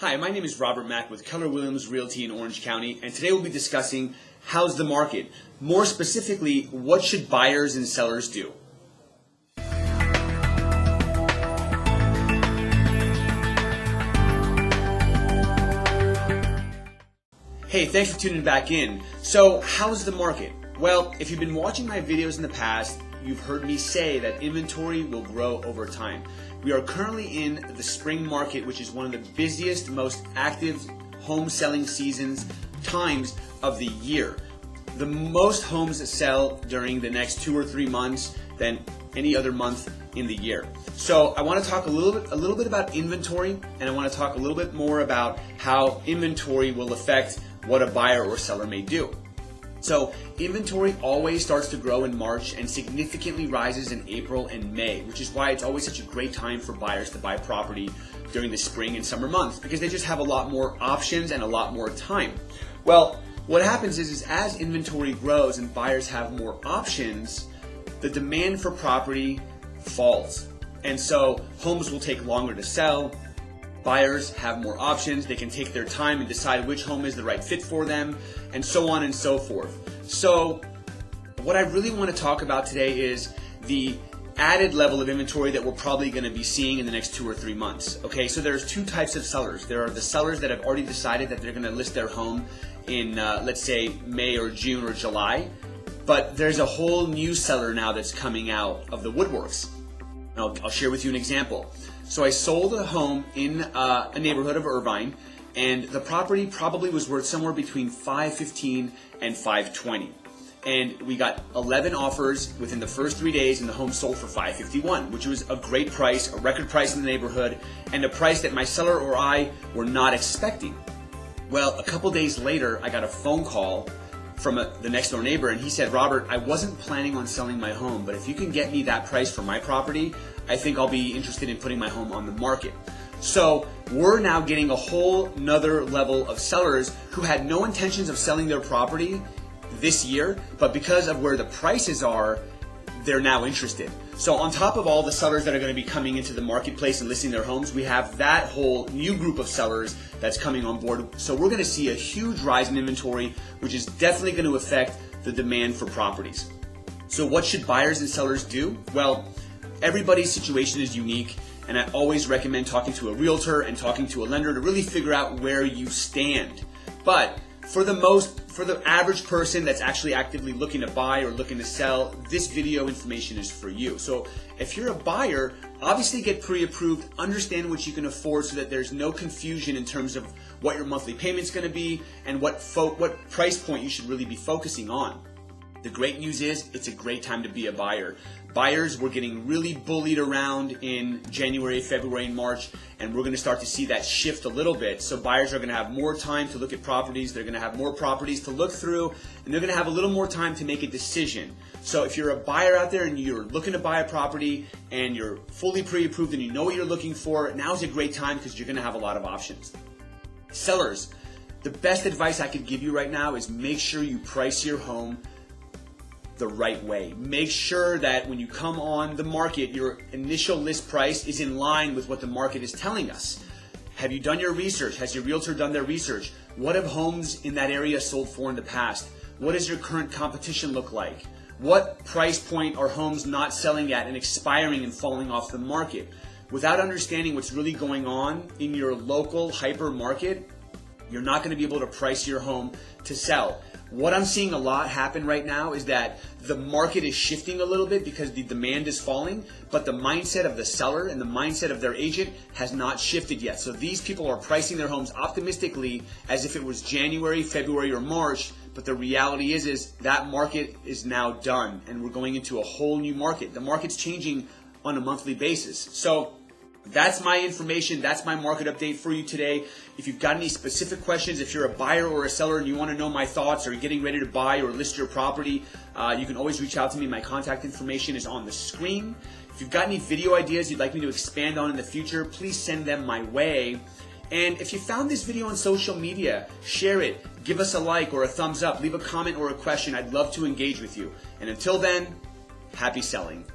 Hi, my name is Robert Mack with Keller Williams Realty in Orange County, and today we'll be discussing how's the market. More specifically, what should buyers and sellers do? Hey, thanks for tuning back in. So, how's the market? Well, if you've been watching my videos in the past, you've heard me say that inventory will grow over time. We are currently in the spring market, which is one of the busiest, most active home selling times of the year. The most homes sell during the next 2 or 3 months than any other month in the year. So I want to talk a little bit about inventory, and I want to talk a little bit more about how inventory will affect what a buyer or seller may do. So inventory always starts to grow in March and significantly rises in April and May, which is why it's always such a great time for buyers to buy property during the spring and summer months, because they just have a lot more options and a lot more time. Well, what happens is as inventory grows and buyers have more options, the demand for property falls. And so homes will take longer to sell. Buyers have more options. They can take their time and decide which home is the right fit for them, and so on and so forth. So what I really want to talk about today is the added level of inventory that we're probably going to be seeing in the next 2 or 3 months. Okay, so there's two types of sellers. There are the sellers that have already decided that they're going to list their home in, let's say, May or June or July. But there's a whole new seller now that's coming out of the woodworks. I'll share with you an example. So I sold a home in a neighborhood of Irvine, and the property probably was worth somewhere between $515 and $520. And we got 11 offers within the first 3 days, and the home sold for $551, which was a great price, a record price in the neighborhood, and a price that my seller or I were not expecting. Well, a couple days later, I got a phone call from the next door neighbor, and he said, "Robert, I wasn't planning on selling my home, but if you can get me that price for my property, I think I'll be interested in putting my home on the market." So we're now getting a whole nother level of sellers who had no intentions of selling their property this year, but because of where the prices are, they're now interested. So on top of all the sellers that are going to be coming into the marketplace and listing their homes, we have that whole new group of sellers that's coming on board. So we're going to see a huge rise in inventory, which is definitely going to affect the demand for properties. So what should buyers and sellers do? Well, everybody's situation is unique, and I always recommend talking to a realtor and talking to a lender to really figure out where you stand. But for the average person that's actually actively looking to buy or looking to sell, this video information is for you. So if you're a buyer, obviously get pre-approved, understand what you can afford so that there's no confusion in terms of what your monthly payment's going to be and what price point you should really be focusing on. The great news is it's a great time to be a buyer. Buyers were getting really bullied around in January, February, and March, and we're going to start to see that shift a little bit. So buyers are going to have more time to look at properties, they're going to have more properties to look through, and they're going to have a little more time to make a decision. So if you're a buyer out there and you're looking to buy a property and you're fully pre-approved and you know what you're looking for, now's a great time because you're going to have a lot of options. Sellers, the best advice I could give you right now is make sure you price your home the right way. Make sure that when you come on the market, your initial list price is in line with what the market is telling us. Have you done your research? Has your realtor done their research? What have homes in that area sold for in the past? What does your current competition look like? What price point are homes not selling at and expiring and falling off the market? Without understanding what's really going on in your local hyper market, you're not going to be able to price your home to sell. What I'm seeing a lot happen right now is that the market is shifting a little bit because the demand is falling, but the mindset of the seller and the mindset of their agent has not shifted yet. So these people are pricing their homes optimistically as if it was January, February, or March, but the reality is that market is now done and we're going into a whole new market. The market's changing on a monthly basis. So that's my information. That's my market update for you today. If you've got any specific questions, if you're a buyer or a seller and you want to know my thoughts or you're getting ready to buy or list your property, you can always reach out to me. My contact information is on the screen. If you've got any video ideas you'd like me to expand on in the future, please send them my way. And if you found this video on social media, share it, give us a like or a thumbs up, leave a comment or a question. I'd love to engage with you. And until then, happy selling.